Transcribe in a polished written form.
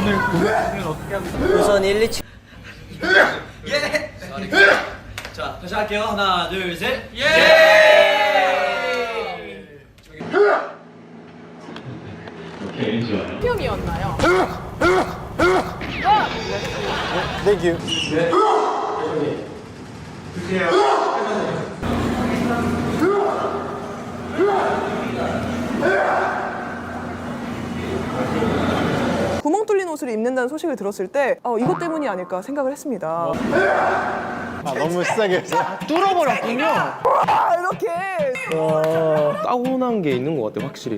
오늘 어떻게 하고 우선 1, 2층. 예! 자, 다시 할게요. 하나, 둘, 셋. 예! 오케이, 좋아요. 시험이었나요? 땡큐. 구멍 뚫린 옷을 입는다는 소식을 들었을 때 이것 때문이 아닐까 생각을 했습니다. 아, 너무 세게 했어. 뚫어버렸군요. 이렇게. 따분한 게 있는 것 같아, 확실히.